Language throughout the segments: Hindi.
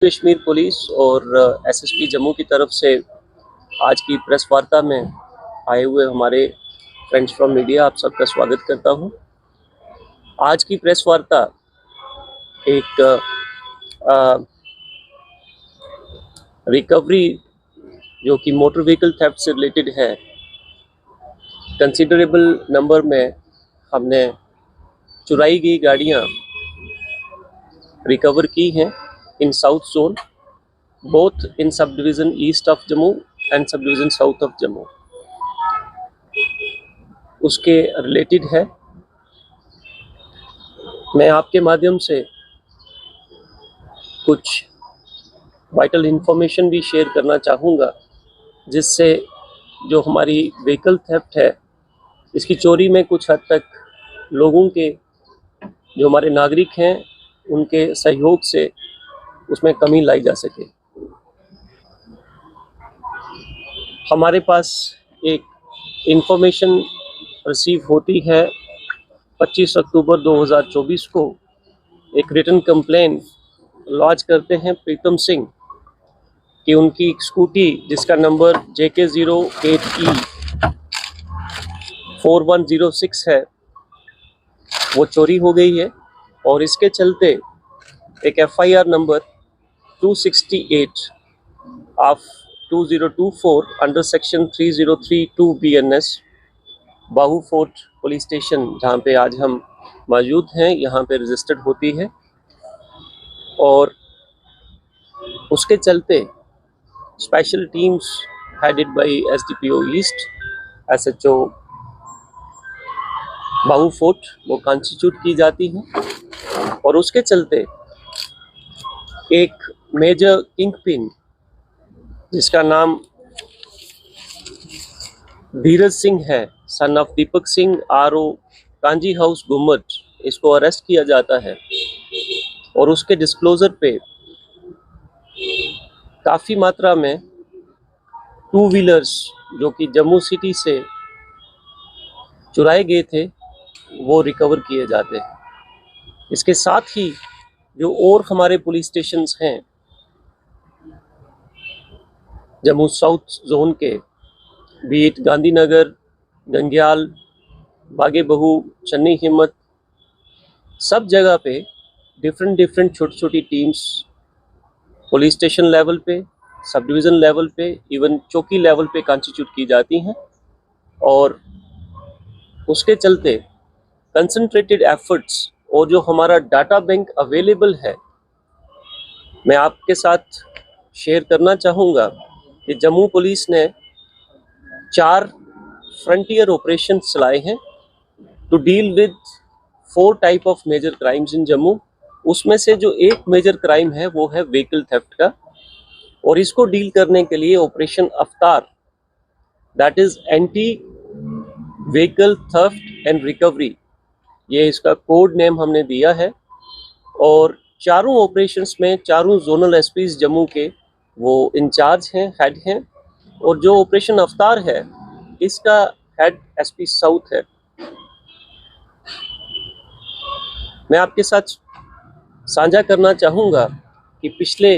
कश्मीर पुलिस और एसएसपी जम्मू की तरफ से आज की प्रेस वार्ता में आए हुए हमारे फ्रेंड्स फ्रॉम मीडिया आप सबका स्वागत करता हूं। आज की प्रेस वार्ता एक रिकवरी जो कि मोटर व्हीकल थेफ्ट से रिलेटेड है। कंसिडरेबल नंबर में हमने चुराई गई गाड़ियां रिकवर की हैं in south zone, both in subdivision east of Jammu and subdivision south of Jammu। उसके रिलेटेड है। मैं आपके माध्यम से कुछ वाइटल इंफॉर्मेशन भी शेयर करना चाहूँगा, जिससे जो हमारी व्हीकल थेफ्ट है इसकी चोरी में कुछ हद तक लोगों के, जो हमारे नागरिक हैं, उनके सहयोग से उसमें कमी लाई जा सके। हमारे पास एक इंफॉर्मेशन रिसीव होती है 25 अक्टूबर 2024 को। एक रिटन कंप्लेन लॉन्च करते हैं प्रीतम सिंह कि उनकी स्कूटी जिसका नंबर JK08E 4106 है वो चोरी हो गई है, और इसके चलते एक FIR number 268 of 2024 under section 3032 BNS Bahu fort police station, जहाँ पे आज हम मौजूद हैं, यहाँ पे रजिस्टर्ड होती है। और उसके चलते special teams headed by SDPO east, SHO Bahu fort, वो कॉन्स्टिट्यूट की जाती हैं। और उसके चलते एक मेजर किंग पिन जिसका नाम धीरज सिंह है, son of Deepak Singh, RO kanji house गुम्मट, इसको अरेस्ट किया जाता है। और उसके डिस्क्लोजर पे काफ़ी मात्रा में 2 व्हीलर्स जो कि जम्मू सिटी से चुराए गए थे वो रिकवर किए जाते हैं। इसके साथ ही जो और हमारे पुलिस स्टेशंस हैं जम्मू साउथ जोन के, बीट गांधीनगर, गंग्याल, बागे बहू, चन्नी हिम्मत, सब जगह पे डिफरेंट छोटी छोटी टीम्स पुलिस स्टेशन लेवल पे, सब डिवीज़न लेवल पे, इवन चौकी लेवल पे कॉन्स्टिट्यूट की जाती हैं। और उसके चलते कंसंट्रेटेड एफर्ट्स और जो हमारा डाटा बैंक अवेलेबल है, मैं आपके साथ शेयर करना चाहूँगा कि जम्मू पुलिस ने 4 फ्रंटियर ऑपरेशन चलाए हैं to deal with 4 type of major crimes in Jammu. उसमें से जो एक मेजर क्राइम है वो है व्हीकल थेफ्ट का, और इसको डील करने के लिए ऑपरेशन अवतार, that is anti vehicle theft and recovery, ये इसका कोड नेम हमने दिया है। और चारों ऑपरेशंस में चारों जोनल एसपीज जम्मू के वो इंचार्ज हैं, हेड हैं। और जो ऑपरेशन अवतार है इसका हेड SP साउथ है। मैं आपके साथ साझा करना चाहूँगा कि पिछले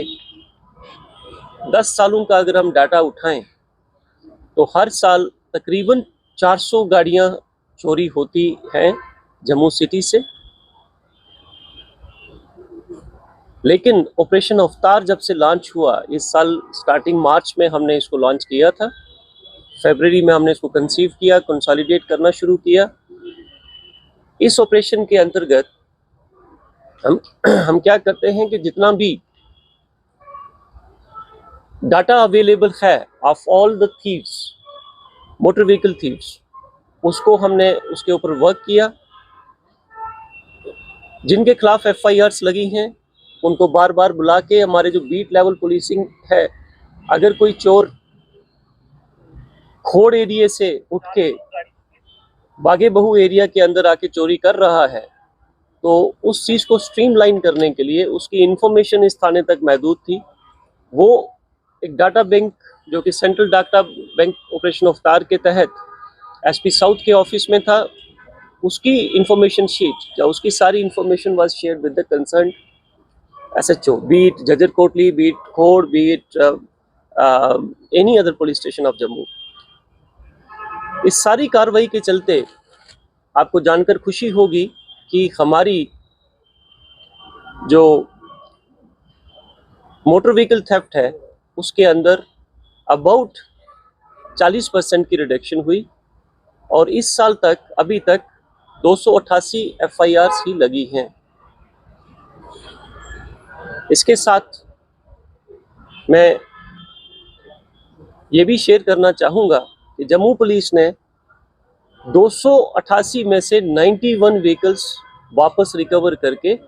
10 सालों का अगर हम डाटा उठाएं तो हर साल तकरीबन 400 गाड़ियां चोरी होती हैं जम्मू सिटी से। लेकिन ऑपरेशन अवतार जब से लॉन्च हुआ, इस साल स्टार्टिंग मार्च में हमने इसको लॉन्च किया था, फरवरी में हमने इसको कंसीव किया, कंसोलिडेट करना शुरू किया। इस ऑपरेशन के अंतर्गत हम क्या करते हैं कि जितना भी डाटा अवेलेबल है of all the thieves, motor vehicle thieves, उसको हमने उसके ऊपर वर्क किया। जिनके खिलाफ FIRs लगी हैं उनको बार बार बुला के हमारे जो बीट लेवल पुलिसिंग है, अगर कोई चोर खोड़ एरिया से उठ के बागे बहू एरिया के अंदर आके चोरी कर रहा है, तो उस चीज़ को स्ट्रीमलाइन करने के लिए उसकी इंफॉर्मेशन इस थाने तक महदूद थी। वो एक डाटा बैंक जो कि सेंट्रल डाटा बैंक ऑपरेशन अवतार के तहत SP साउथ के ऑफिस में था, उसकी इंफॉर्मेशन शीट या उसकी सारी information was shared with the concern SHO, be it Jajjar Kotli, be it Khod, be it any other police station of Jammu. इस सारी कार्रवाई के चलते आपको जानकर खुशी होगी कि हमारी जो मोटर व्हीकल थेफ्ट है उसके अंदर अबाउट 40% की रिडक्शन हुई और इस साल तक अभी तक 288 FIRs ही लगी हैं। इसके साथ मैं ये भी शेयर करना चाहूँगा कि जम्मू पुलिस ने 288 में से 91 व्हीकल्स वापस रिकवर करके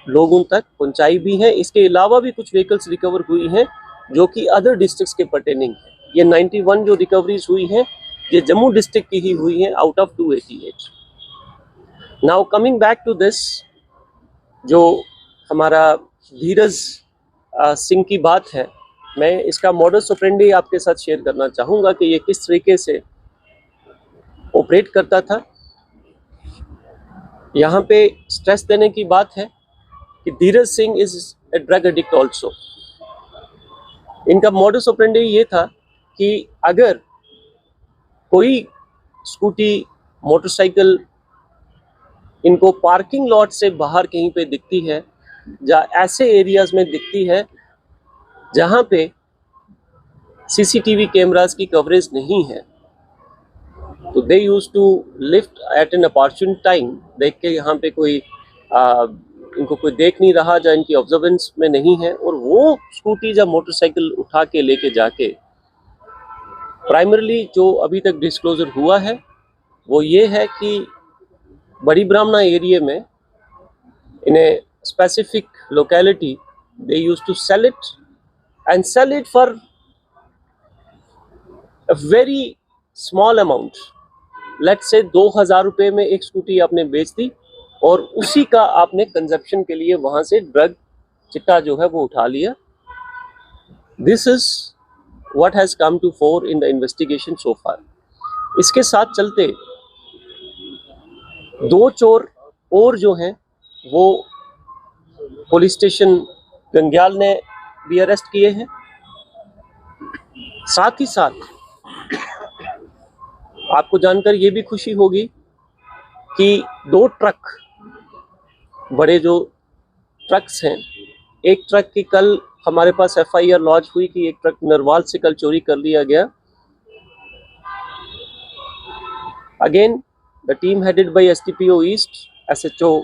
लोगों तक पहुंचाई भी हैं। इसके अलावा भी कुछ व्हीकल्स रिकवर हुई हैं जो कि अदर डिस्ट्रिक्ट्स के पर्टेनिंग है। ये 91 जो रिकवरीज हुई हैं ये जम्मू डिस्ट्रिक्ट की ही हुई हैं out of 288। Now coming back to this, जो हमारा धीरज सिंह की बात है, मैं इसका मॉडस ऑपरेंडी आपके साथ शेयर करना चाहूँगा कि ये किस तरीके से ऑपरेट करता था। यहाँ पे स्ट्रेस देने की बात है कि Dheeraj Singh is a drug addict also. इनका मॉडस ऑपरेंडी ये था कि अगर कोई स्कूटी, मोटरसाइकिल इनको पार्किंग लॉट से बाहर कहीं पे दिखती है या ऐसे एरियाज में दिखती है जहाँ पे CCTV कैमरास की कवरेज नहीं है, तो they use to lift at an opportune time. देख के यहाँ पे कोई इनको कोई देख नहीं रहा या इनकी ऑब्जर्वेंस में नहीं है, और वो स्कूटी या मोटरसाइकिल उठा के लेके जाके प्राइमरली जो अभी तक डिस्क्लोजर हुआ है वो ये है कि बड़ी ब्राह्मणा एरिया में in a specific locality they use to sell it and sell it for a very small amount. Let's say 2000 रुपये में एक स्कूटी आपने बेच दी और उसी का आपने कंजप्शन के लिए वहां से ड्रग चिट्टा जो है वो उठा लिया। This is what has come to fore in the investigation so far. इसके साथ चलते 2 चोर और जो हैं वो पुलिस स्टेशन गंग्याल ने भी अरेस्ट किए हैं। साथ ही साथ आपको जानकर ये भी खुशी होगी कि 2 ट्रक, बड़े जो ट्रक्स हैं, एक ट्रक की कल हमारे पास FIR लॉन्च हुई कि एक ट्रक नरवाल से कल चोरी कर लिया गया। Again the team headed by SDPO east, SHO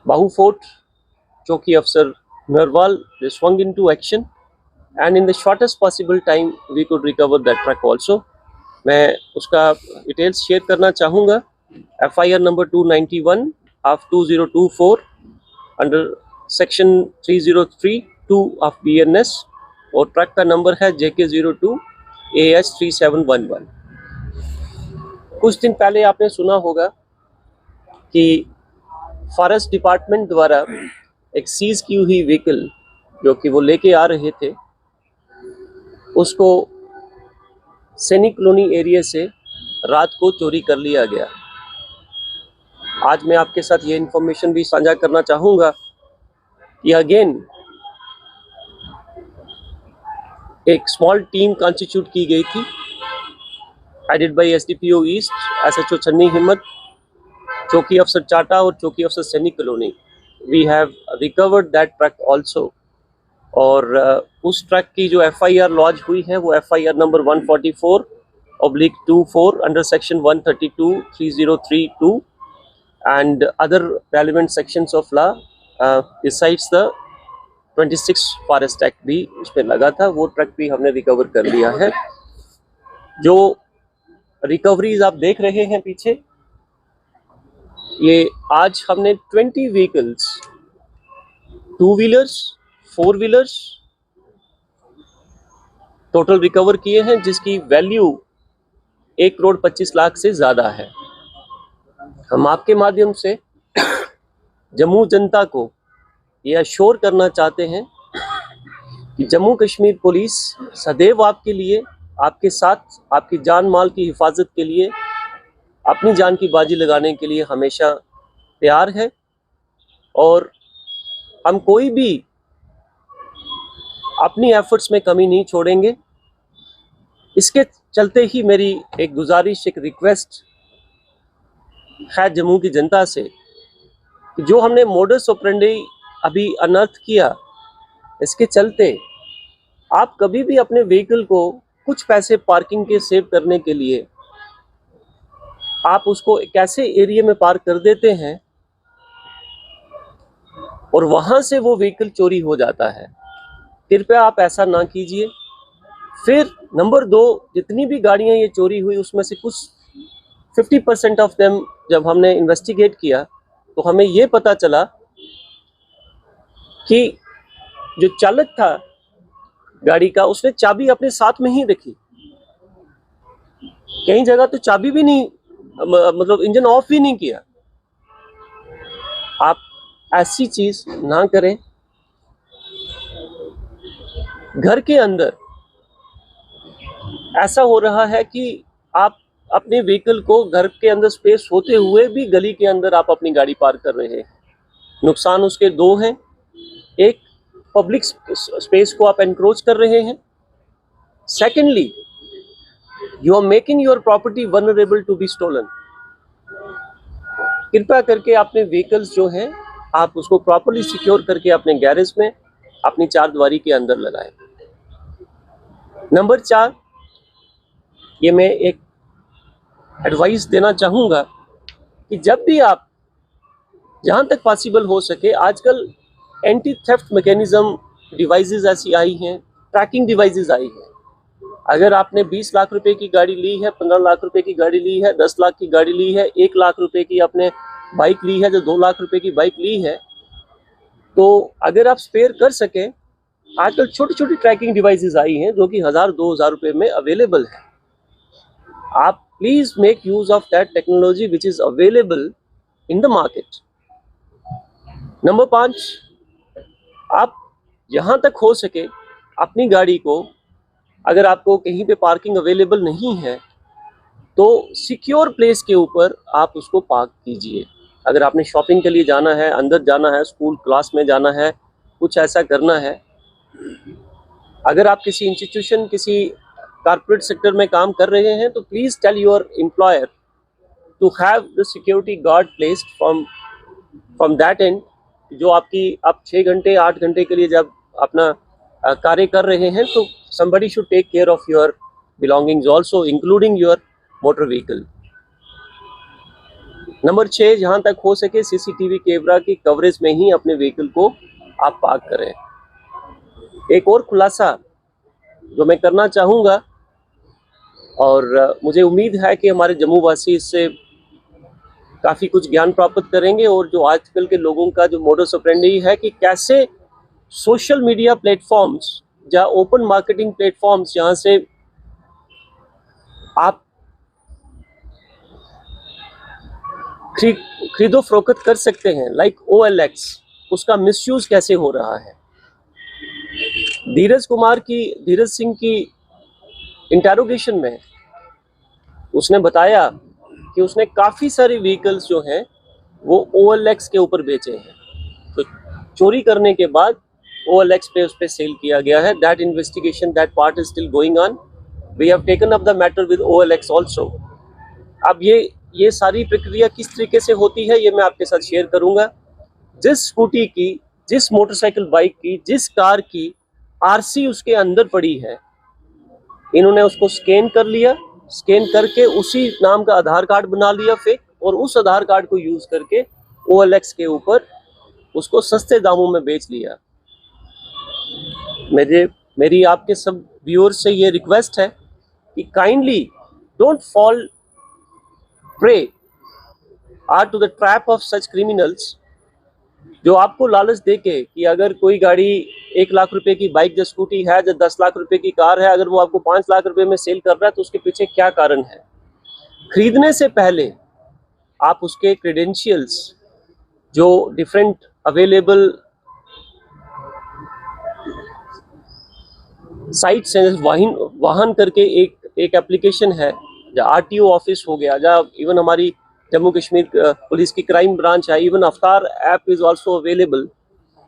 Bahu fort, चौकी अफसर Narwal, they swung into action and in the shortest possible time we could recover that truck also। मैं उसका डिटेल्स शेयर करना चाहूँगा। FIR number 291 of 2024 under section 3032 of BNS और ट्रक का नंबर है JK02 AH 3711। कुछ दिन पहले आपने सुना होगा कि फॉरेस्ट डिपार्टमेंट द्वारा एक सीज की हुई व्हीकल जो कि वो लेके आ रहे थे उसको सैनिक कॉलोनी एरिया से रात को चोरी कर लिया गया। आज मैं आपके साथ ये इन्फॉर्मेशन भी साझा करना चाहूँगा कि अगेन एक स्मॉल टीम कॉन्स्टिट्यूट की गई थी headed by SDPO east, SHO छन्नी हिम्मत, चौकी अफसर चाटा और चौकी अफसर Sainik colony. We have recovered that truck also. और उस ट्रक की जो FIR लॉन्च हुई है वो FIR number 144/24 under section 132 3032 and other relevant sections of law besides the 26 forest act भी उस पर लगा था। वो ट्रक भी हमने रिकवर कर लिया है। जो रिकवरीज आप देख रहे हैं पीछे, ये आज हमने 20 vehicles, 2 wheelers, 4 wheelers total recover किए हैं जिसकी वैल्यू 1,25,00,000 से ज़्यादा है। हम आपके माध्यम से जम्मू जनता को ये अश्योर करना चाहते हैं कि जम्मू कश्मीर पुलिस सदैव आपके लिए, आपके साथ, आपकी जान माल की हिफाजत के लिए, अपनी जान की बाजी लगाने के लिए हमेशा तैयार है। और हम कोई भी अपनी एफर्ट्स में कमी नहीं छोड़ेंगे। इसके चलते ही मेरी एक गुजारिश, एक रिक्वेस्ट है जम्मू की जनता से कि जो हमने मोडस ऑपरेंडी अभी अनर्थ किया, इसके चलते आप कभी भी अपने व्हीकल को कुछ पैसे पार्किंग के सेव करने के लिए आप उसको एक ऐसे एरिया में पार्क कर देते हैं और वहां से वो व्हीकल चोरी हो जाता है। कृपया आप ऐसा ना कीजिए। फिर नंबर 2, जितनी भी गाड़ियां ये चोरी हुई उसमें से कुछ 50% ऑफ देम जब हमने इन्वेस्टिगेट किया तो हमें ये पता चला कि जो चालक था गाड़ी का, उसने चाबी अपने साथ में ही रखी। कई जगह तो चाबी भी नहीं, मतलब इंजन ऑफ भी नहीं किया। आप ऐसी चीज ना करें। घर के अंदर ऐसा हो रहा है कि आप अपने व्हीकल को घर के अंदर स्पेस होते हुए भी गली के अंदर आप अपनी गाड़ी पार्क कर रहे हैं। नुकसान उसके 2 हैं। एक, पब्लिक स्पेस को आप एनक्रोच कर रहे हैं। Secondly, you are making your property vulnerable to be stolen. कृपया करके अपने व्हीकल्स जो हैं आप उसको प्रॉपर्ली सिक्योर करके अपने गैरेज में अपनी 4 दीवारी के अंदर लगाएं। नंबर 4, ये मैं एक एडवाइस देना चाहूँगा कि जब भी आप, जहाँ तक पॉसिबल हो सके, आजकल एंटी थेफ्ट मैकेनिज्म डिवाइसेस ऐसी आई हैं, ट्रैकिंग डिवाइसेस आई हैं। अगर आपने 20 लाख रुपए की गाड़ी ली है, 15 लाख रुपए की गाड़ी ली है, 10 लाख की गाड़ी ली है, 1 लाख रुपए की आपने बाइक ली है, जो 2 लाख रुपए की बाइक ली है, तो अगर आप स्पेयर कर सके, आजकल छोटी छोटी ट्रैकिंग डिवाइसेस आई हैं जो कि 1000-2000 रुपए में अवेलेबल है। आप please make use of that technology which is available in the market. Number 5, आप जहां तक हो सके अपनी गाड़ी को, अगर आपको कहीं पे पार्किंग अवेलेबल नहीं है तो सिक्योर प्लेस के ऊपर आप उसको पार्क कीजिए। अगर आपने शॉपिंग के लिए जाना है, अंदर जाना है, स्कूल क्लास में जाना है, कुछ ऐसा करना है, अगर आप किसी इंस्टीट्यूशन, किसी कॉर्पोरेट सेक्टर में काम कर रहे हैं, तो please tell your employer to have the security guard placed from that end. जो आप 6 घंटे 8 घंटे के लिए जब अपना कार्य कर रहे हैं, तो somebody should take care of your belongings also, including your motor vehicle. Number 6, जहां तक हो सके सीसीटीवी कैमरा की कवरेज में ही अपने व्हीकल को आप पार्क करें। एक और खुलासा जो मैं करना चाहूँगा, और मुझे उम्मीद है कि हमारे जम्मू वासी इससे काफ़ी कुछ ज्ञान प्राप्त करेंगे, और जो आजकल के लोगों का जो मोडस ऑपरेंडी है कि कैसे सोशल मीडिया प्लेटफॉर्म्स या ओपन मार्केटिंग प्लेटफॉर्म्स, जहाँ से आप खरीदो फरोख्त कर सकते हैं, लाइक OLX, उसका मिसयूज कैसे हो रहा है। धीरज सिंह की इंटेरोगेशन में उसने बताया कि उसने काफ़ी सारे व्हीकल्स जो हैं वो OLX के ऊपर बेचे हैं, तो चोरी करने के बाद OLX पे उस पे सेल किया गया है। That investigation, that part is still going on. We have taken up the matter with OLX also. अब ये सारी प्रक्रिया किस तरीके से होती है ये मैं आपके साथ शेयर करूंगा। जिस स्कूटी की, जिस मोटरसाइकिल बाइक की, जिस कार की RC उसके अंदर पड़ी है, इन्होंने उसको स्कैन कर लिया, स्कैन करके उसी नाम का आधार कार्ड बना लिया फेक, और उस आधार कार्ड को यूज करके OLX के ऊपर उसको सस्ते दामों में बेच लिया। मेरी आपके सब व्यूअर्स से ये रिक्वेस्ट है कि kindly don't fall prey to the trap of such criminals, जो आपको लालच देके कि अगर कोई गाड़ी 1 लाख रुपए की बाइक या स्कूटी है, जो 10 लाख रुपए की कार है, अगर वो आपको 5 लाख रुपए में सेल कर रहा है तो उसके पीछे क्या कारण है। खरीदने से पहले आप उसके क्रेडेंशियल्स, जो डिफरेंट अवेलेबल साइट्स हैं, वाहन करके एक एप्लीकेशन है, या RTO ऑफिस हो गया, या इवन हमारी जम्मू कश्मीर पुलिस की क्राइम ब्रांच है, इवन अवतार app is also available.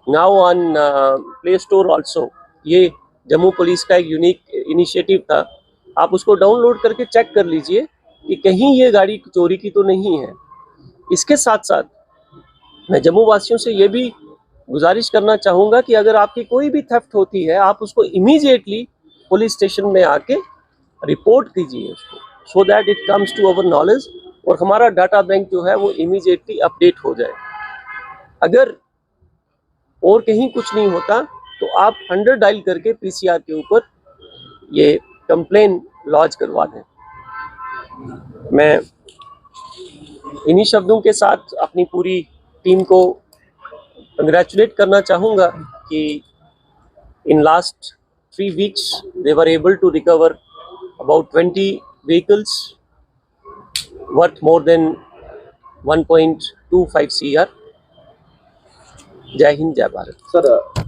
Now on play store also. ये जम्मू पुलिस का एक यूनिक इनिशिएटिव था। आप उसको डाउनलोड करके चेक कर लीजिए कि कहीं ये गाड़ी चोरी की तो नहीं है। इसके साथ साथ मैं जम्मू वासियों से ये भी गुजारिश करना चाहूँगा कि अगर आपकी कोई भी थेफ्ट होती है, आप उसको इमीडिएटली पुलिस स्टेशन में आके रिपोर्ट कीजिए उसको, so that it comes to our knowledge और हमारा डाटा बैंक जो है वो इमीडिएटली अपडेट हो जाए। अगर और कहीं कुछ नहीं होता तो आप 100 डायल करके पीसीआर के ऊपर ये कंप्लेन लॉन्च करवा दें। मैं इन्हीं शब्दों के साथ अपनी पूरी टीम को कंग्रेचुलेट करना चाहूँगा कि in last 3 weeks they were able to recover about 20 vehicles worth more than 1.25 CR। जय हिंद, जय भारत। सर